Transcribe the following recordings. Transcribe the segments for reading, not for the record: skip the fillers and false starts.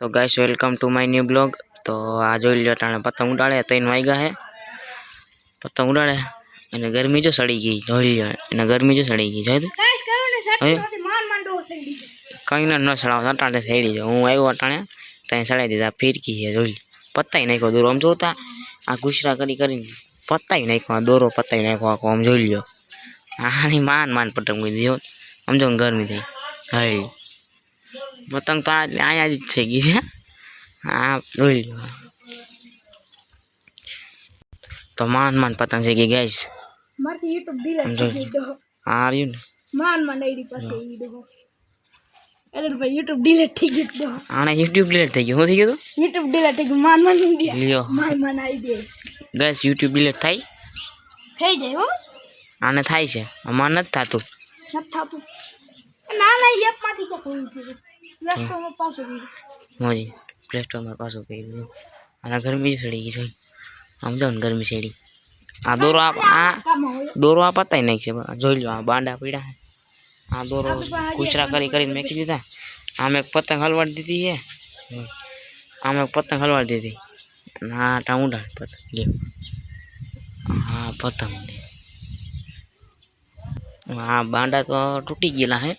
तो guys welcome to my new blog. तो आ जो लो टाणे पतंग उड़ाड़े 3 वाग्या है। पतंग उड़ाड़े अने गर्मी जो सड़ी गई जो लो अने गर्मी जो सड़ी गई जो कहीं न सड़ाव अटाणे सड़ी जो हूँ आयो अटाणे तई सड़ाई दीधा फिरकी है जो पत्ता ही नाखो दोरो आम जोता आ गुसरा करी करी पत्ता ही नाखो दोरो पत्ता ही नाखो आखो आम जोई लो आनी मान मान पतंग गई दियो आम जो गर्मी थी हई पतंग तो आया ज थई गई है। हाँ जोई लो तो मान मान पतंग से गई गैस मारती YouTube डिलीट कर दो आ रही है मान मान आईडी पास ई दो अरे भाई YouTube डिलीट कर दो आने YouTube डिलीट થઈ ગયું હું થઈ ગયું તો YouTube डिलीट कर मान मान इंडिया લ્યો मान आईडी ગેસ YouTube डिलीट થઈ જાય હો આને થાય છે અમાર નથી થાતું નથી થાતું ના ના એપ માંથી કે ખોલી છે પ્લે સ્ટોર માં પાછો ગયો મોજી પ્લે સ્ટોર માં પાછો ગઈ આના ગરમી સડી ગઈ છે આમ જો ગરમી સડી આ દોરો આ પતાઈ નાખ છે જોઈ લો આ બાંડા પીડા આ દોરો કુચરા કરી કરીને મેકી દીધા આમ એક પતંગ હલવાડી દીધી છે આમ એક પતંગ હલવાડી દીધી ના ટાઉંડા પતંગ લ્યો हाँ पतंग हाँ बांडा तो टूटी गया है।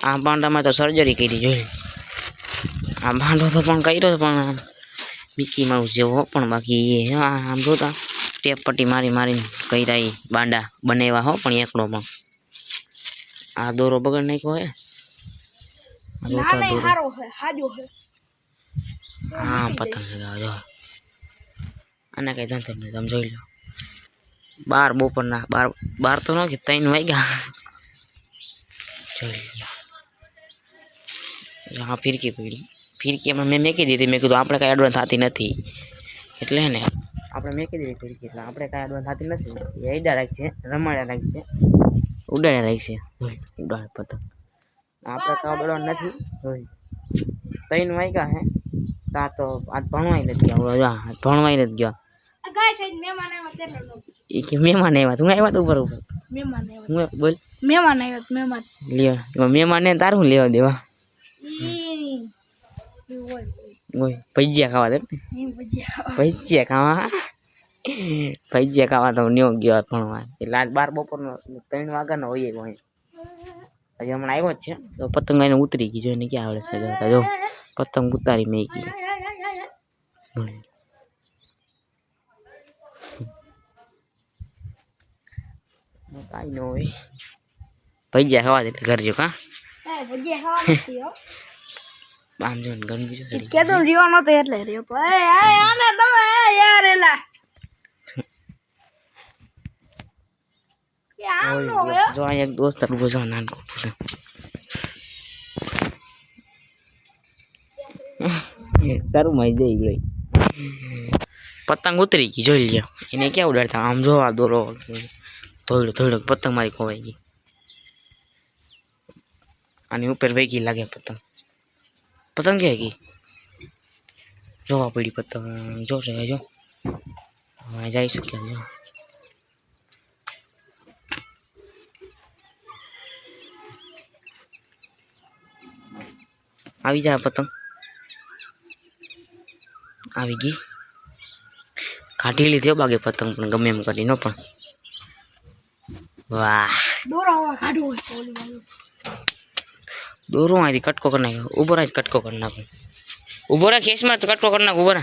आ बांडा में तो सर्जरी करी जो आ बांडो तो कर्यो मिकी माउस जेवो पण बाकी ये आम जोता टेप पट्टी मारी मारी कर्या बांडा बनेवा हो पण एकड़ो पण आ दोरो बगड़ नाख्यो है हाँ पतंग जो आने कई धंधो नहीं तम जोई लो 12 बपोरना 12 तो नहीं 3 वाग्या यहाँ फिरकी पड़ी फिरकी मैं मेकी दीधी मैं कीधुं आपणे कांई एडवांस थती नथी एटले ने आपणे मेकी दीधी फिरकी एटले आपणे कांई एडवांस थती नथी ए ईडा राखशे रमाड्या राखशे उडाड्या राखशे उडाड़ पतंग आपणे कांई एडवांस नथी जोई 3 वाग्या है ता तो आज भणवाई नथी गया आज भणवाई नथी गया मेहमान आया तू आया तो ऊपर ऊपर मेहमान बोल मेहमान आया मेहमान लियो मेहमान ने तार हूँ लेवा देवा ओए भजिया खावा दे भजिया खावा तो न्यो गयो भणवा એટલે આજ 12 બપોરનો 3 વાગ્યાનો હોઈએ કોઈ હજી હમણાં આવ્યો જ છે તો પતંગ આઈને ઉતરી ગઈ જો એને ક્યાં આવડે છે જોતા જો પતંગ ઉતારી મેકી કાઈ નો હોય ભજીયા ખાવા દે ઘર જો કા ભજીયા ખાવા નથી હો આમ જો ગંદી જો સડી કે તો રીયો નતો એટલે રીયો તો એ આને તમે યાર એલા કે આમ નો હોય જો આ એક દોસ્ત ઉભો છે નાનકો સારું મઈ જઈ ગઈ પતંગ ઉતરી ગઈ જોઈ લ્યો એને ક્યાં ઉડાડતા આમ જો આ દોરો થોડો થોડો પતંગ મારી ખોવાઈ ગઈ આની ઉપર વેગી લાગે પતંગ પતંગ ક્યાં ગઈ જોવા પડી પતંગ જો રે જો હવે જઈ શક્યા જો આવી જા પતંગ આવી ગઈ કાઢી લીધી બાગે પતંગ પણ ગમે એમ કરી નો પણ વાહ દોરો આવા કાઢો ઓલી બાજુ दोरो आई कटको करना है ऊपर आज कटको करना को ऊपर केस में कटको करना ऊपर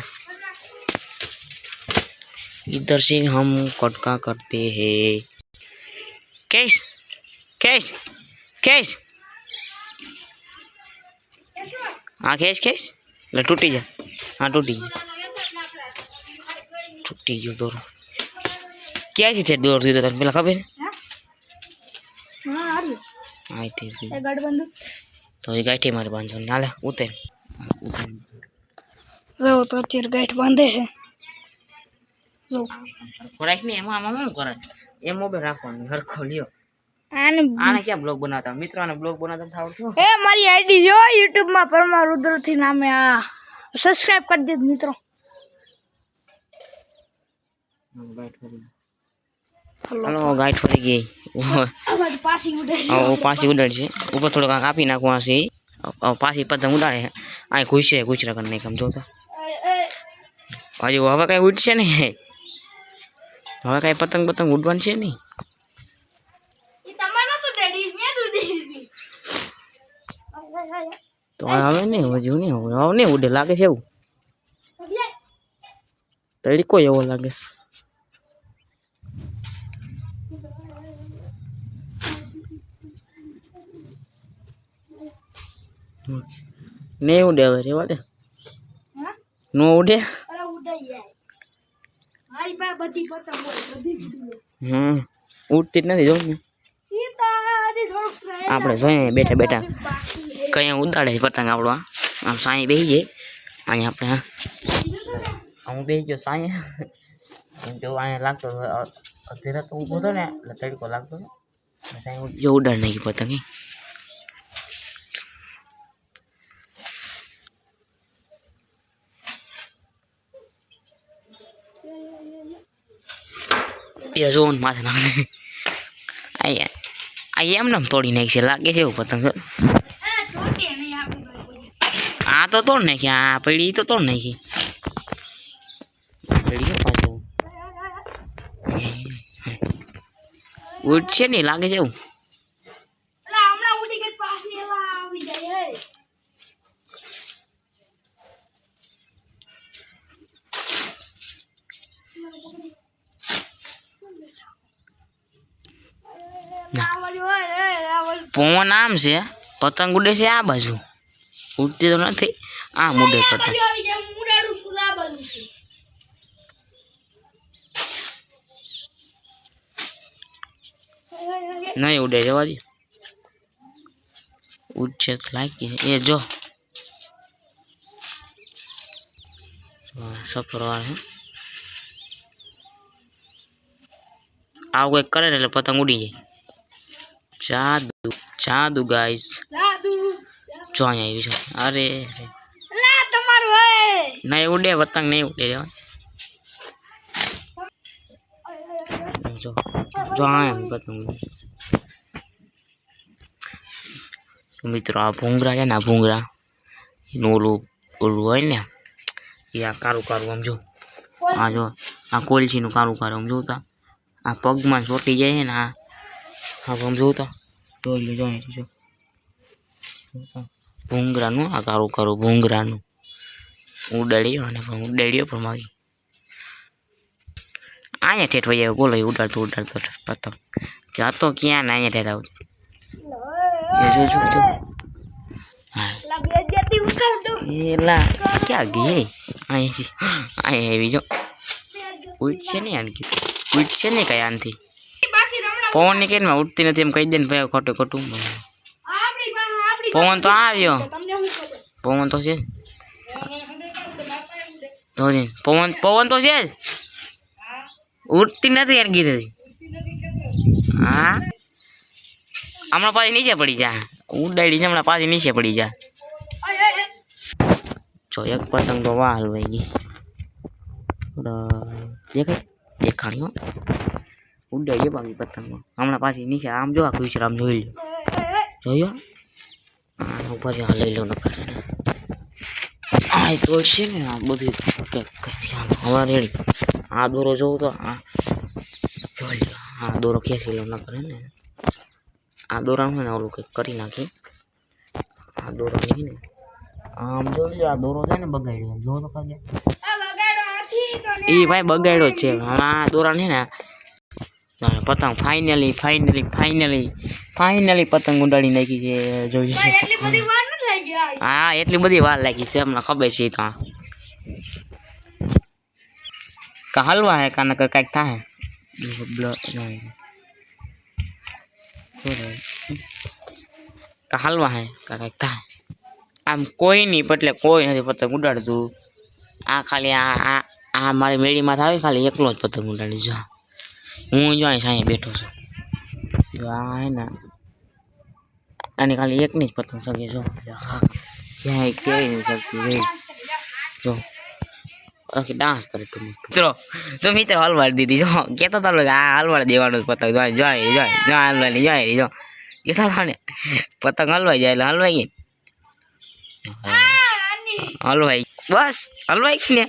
इधर से हम कटका करते हैं केस केस केस हाँ केस केस ले टूटी जा हाँ टूटी जो दोरो क्या थी दोरो थी तो पहला खबर हां आई थी ए गड बंद तो ये गाठी मारे बांधो नाले उतर जो तो चिर गाठ बांधे है जो खोराक नहीं एमा आमा શું કરે એ મોબાઈલ રાખવાનો હરખો લ્યો આને क्या ब्लॉग बनाता मित्रों ने ब्लॉग बनाता था ए मारी आईडी जो YouTube में परमार रुद्र थी नामे आ सब्सक्राइब कर दे मित्रों हेलो गाइड फरी गई अब पासी उड़े ओ पासी उड़े छे ऊपर थोड़ा कापी नाखवा से પાછી પતંગ ઉડાડે આ ઘૂસરે કરી નાખે આમ જોતા હજુ હવે કાંઈ ઉડશે નહીં હવે કાંઈ પતંગ ઉડવાનું છે નહીં તો હવે નહીં હજુ નહીં હવે નહીં ઉડે લાગે છે એવું તડીકો એવો લાગે છે નહીં ઉડે હવે રેવા દે નો ઉડે ઉડતી જ નથી જોઉં ને આપણે જોઈએ બેઠા બેઠા કઈ ઉડાડે પતંગ આપણો આમ સાંઈ બેસી જાય અહીંયા આપણે હું બેસી ગયો સાંઈ જો અહીંયા લાગતો અધીરા તો ઊભો હતો ને એટલે તડકો લાગતો હતો સાંઈ જો ઉડાડ નાખી પતંગ એ જોન માથે નાખે આ એમને તોડી નાખી છે લાગે છે એવું પતંગ આ તો તોડ નાખી આ પડી તો તોડ નાખી ઉડશે નહીં લાગે છે એવું પવન આમ છે પતંગ ઉડે છે આ બાજુ ઉડતી તો નથી આ ઉડે પતંગ નહીં ઉડે જવા દે ઉડશે તો લાગી એ જો સફર વાળો આવું કંઈક કરે ને એટલે પતંગ ઉડી જાય જાદુ જાદુ ગાઈસ જો અહીંયા આવી છે અરે નહીં ઉડે પતંગ નહીં ઉડે જો જો અહીંયા પતંગ મિત્રો આ ભૂંગરા છે ને આ ભૂંગરા એનું ઓલું હોય ને એ આ કારું આમ જો આ જો આ કોલસીનું કારું આમ જોતા આ પગમાં ચોટી જાય છે ને આ આમ જોતા જોઈ લો જો ભૂંગરાનું આ કારું ભૂંગરાનું ઉડાડ્યો અને ઉડાડ્યો પણ મારી અહીંયા ઠેઠ વહી આવ્યો બોલો ઉડાડતો પતંગ જાતો ક્યાં ને અહીંયા ઠેઠ આવતો એલા ક્યાં ગઈ અહીંયા આવી જો ઉડશે નહીં આનથી ઉડશે નહીં કઈ આનથી પવન ની કેમ ઉડતી નથી એમ કહી દે ને ભાઈ ખોટું પવન તો આવ્યો પવન તો છે પવન તો છે જ ઉડતી નથી યાર ગીર હા હમણાં પાછી નીચે પડી જા ઉડાડી હમણાં પાછી નીચે પડી જા જો એક પતંગ તો વાહ હલવાઈ ગઈ દેખાડ્યો ઉડાડીએ બાકી પતંગમાં હમણાં પાછી નીચે આમ જો આખું આમ જોઈ લો જોયો આના ઉપર લઈ લો નકર આ તો છે ને આ બધું હવે રેડી આ દોરો જોઉં તો આ જોઈ લો આ દોરો ખેંચી લો ન કરે ને આ દોરાનું ને ઓલું કંઈક કરી નાખી આ દોરો નહીં ને આમ જોઈ લો આ દોરો છે ને બગાડ્યો જો તો કરજે એ ભાઈ બગાડ્યો છે આ દોરા ને પતંગ ફાઇનલી પતંગ ઉડાડી નાખી છે જોઈ હા એટલી બધી વાર લાગી છે હમણાં ખબર છે તો કા હલવા હે કાના કાંઈક થાય કા હલવા હે કાંઈક થાય આમ કોઈ નહીં એટલે કોઈ નથી પતંગ ઉડાડતું આ ખાલી આ મારી મેળીમાં થાય ખાલી એકલો જ પતંગ ઉડાડી જો હું જો અહીં બેઠો છું જો આ હે ને આની ખાલી એકની જ પતંગ શકે જો ક્યાંય કેવી નહીં શકતી જો ડાન્સ કરે તું મિત્રો હલવાડ દીધી જો કહેતો હતો આ હલવાડ દેવાનું પતંગ જોઈ હલવાની જોઈ જો કહેતા હતા ને પતંગ હલવાઈ જાય એટલે હલવાઈ ગઈ હલવાઈ બસ હલવાઈ ને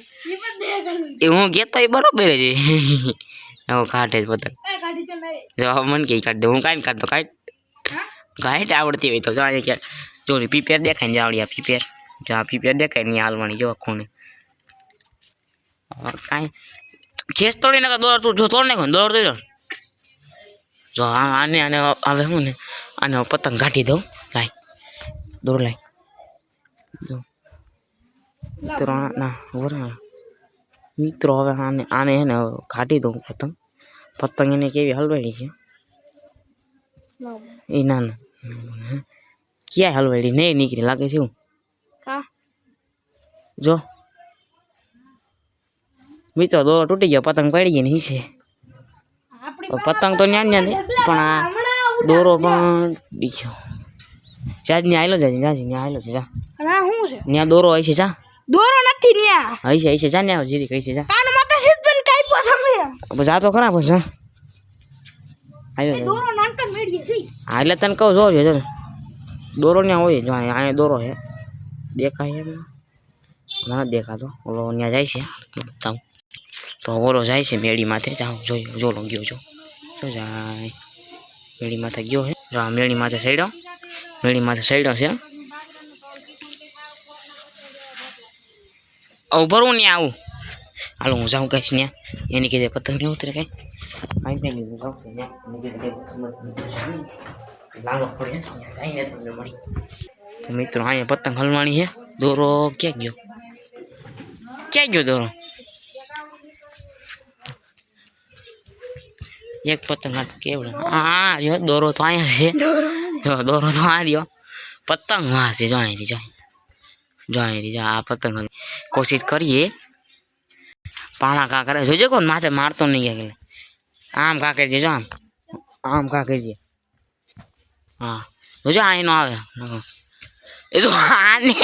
એ હું કહેતો એ બરોબર જ હવે કાઢે જ પતંગ જો મને કઈ કાઢ દે હું કાંઈ કાઢતો કાંઈ આવડતી હોય તો જો કે જો પીપેર દેખાય ને આવડી આ પીપેર જો આ પીપેર દેખાય ને હાલવાની જો ખૂણે કાંઈ ખેસ તોડી નાખો દોડ તું જો તોડ નાખો ને દોડ તોડ્યો જો આને આને હવે હું ને આને પતંગ કાઢી દઉં લાય દોડ લાય જો મિત્રો ના બરાબર મિત્રો હવે આને આને હે ને કાઢી દઉં પતંગ પતંગ એને કેવી હલવાડી છે એ ના ના ક્યાં હલવાડી નહીં નીકળી લાગે છે હું જો મિત્રો દોરો તૂટી ગયો પતંગ પડી ગઈ ને છે પતંગ તો ન્યા ન્યા પણ આ દોરો પણ ગયો જાજની આયલો જાજી ન્યા આયલો છે જા ન્યા દોરો હોય છે જા દોરો નથી ન્યા હઈ છે જા ન્યા જીરી કઈ છે જા કાન માતા સિદ્ધન કાઈ તમે બસ આ તો ખરા બસ હા આયલો દોરો નાનકન મેડીએ છે હા એટલે તને કહું જો જો દોરો ન્યા હોય જો અહીંયા દોરો છે દેખાય છે ના દેખાતો ઓલો ન્યા જાય છે બતાવું તો ઓલો જાય છે મેળી માથે જાઓ જોયો જોલો ગયો જો જાય મેળી માથે ગયો છે જો આ મેળી માથે સડ્યો છે ભરવું નહીં આવું હાલો હું જાઉં કહીશ ને એની કીધે પતંગ નહીં ઉતરે કઈ મિત્રો અહીંયા પતંગ હલવાણી છે દોરો ક્યાં ગયો દોરો એક પતંગ કેવડો હા જો દોરો તો અહીંયા છે જો દોરો તો આ રહ્યો પતંગ હા છે જો અહીંથી આ પતંગ કોશિશ કરીએ પાણા કા કરે જોજો કોણ માથે મારતો નહીં કે આમ કા કરજે જો આમ કા કરજે હા જોજો અહીંનો આવે એ તો આને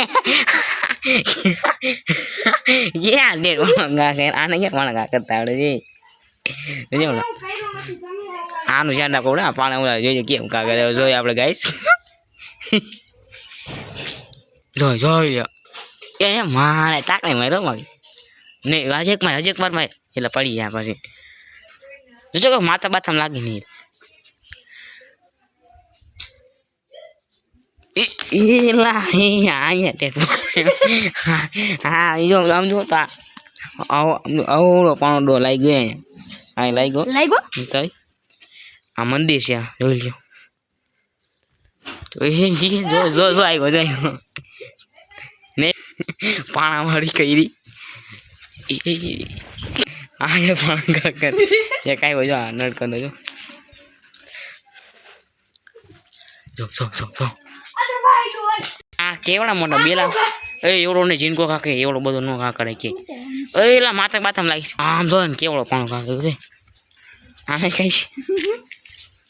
આને ક્યાં કા કરતા આવડે છે જોજો આનું ધ્યાન રાખો આ પાણા ઉડા જોઈજો કેમ કા કરે જોઈએ આપણે ગાઈસ જોઈ લ્યો એ મારે ટાકને માર્યો મારી નહીં હજેક વાર માર એટલે પડી જાય પછી જોજો કે માથા બાથામાં લાગી નહીં હા જો આમ જો તો આવડો પાણો ડો લાગી ગયો અહીંયા લાગ્યો આ મંદિર છે જોઈ લ્યો તો જો આવ્યો ને પાણા વાળી કરી આ પાણા કાકર એ કાંઈ હોય જો આ નડકર જો આ કેવડા મોટા બેલા એવડો ને જીનકો કાકે એવડો બધો નો કાકરે કે એલા માથે બાથામાં લાગી આમ જો ને કેવડો પાણો કાકે છે આને કઈ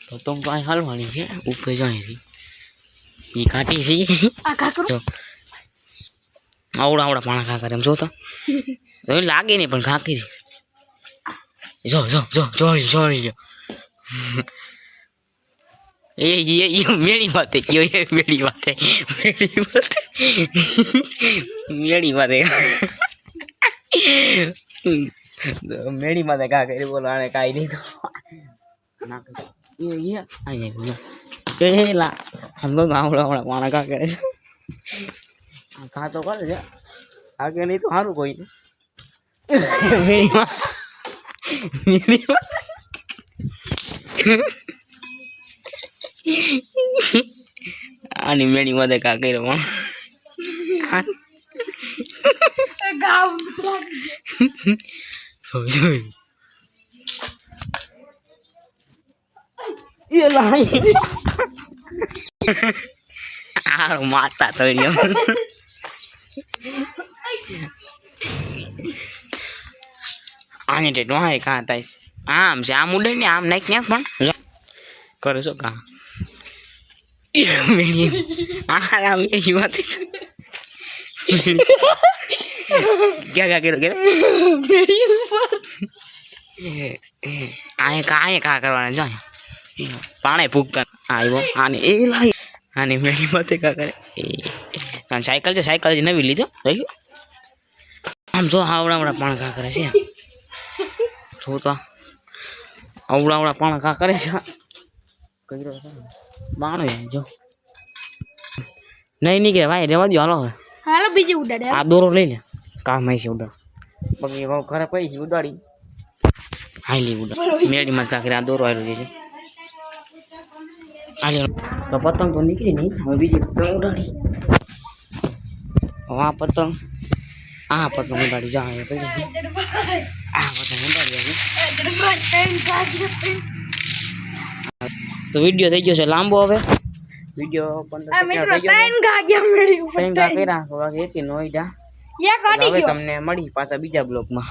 તો તમ તો અહીં હલવાની છે ઉપર જાય એ કાટી છે આ કાકરો આવડા પાણા કાકર એમ જોતા લાગે નહીં પણ કાકી જોઈ લ્યો એ મેળી માથે કયો મેળી માથે મેળી માથે કા કરી બોલો આને કાંઈ નહીં તો એલા હમલો આવડા પાણા કા કરે છે ખા તો કરે છે આગે નહીં તો સારું કોઈ મેળીમાં આની મેળી માં કા કર્યો માતા તો આને ટેટો હા કાં થાય આમ છે આમ ઉડે ને આમ નાખ ક્યાંક પણ કરે છો કાં મેળી વાત ક્યાં કર્યો કે આ કા કરવાના જો પાણે ફૂગતા આવ્યો આને એ લાઈ આની મેળી માથે કા કરે અને સાયકલ છે નવી લીધો જોયું આમ જો આવડા પાણ ઘા કરે છે જો તો આવડા પાણ ઘા કરે છે માણો જો નહીં નીકળે ભાઈ રેવા દો હાલો હાલો બીજી ઉડાડે આ દોરો લઈ લે કામ આવી છે ઉડાડ બાકી બહુ ખરાબ પડી છે ઉડાડી હાલી ઉડાડ મેળીમાં કાંકરી આ દોરો આવેલો છે હાલી તો પતંગ તો નીકળી નહીં હવે બીજી પતંગ ઉડાડી હવે આ પતંગ ઉડાડી જા આ પતંગ ઉડાડી તો વિડીયો થઈ ગયો છે લાંબો હવે વિડીયો 15 સેકન્ડ થઈ ગયો 3 ગા કર્યા હવે તમને મળી પાછા બીજા બ્લોગમાં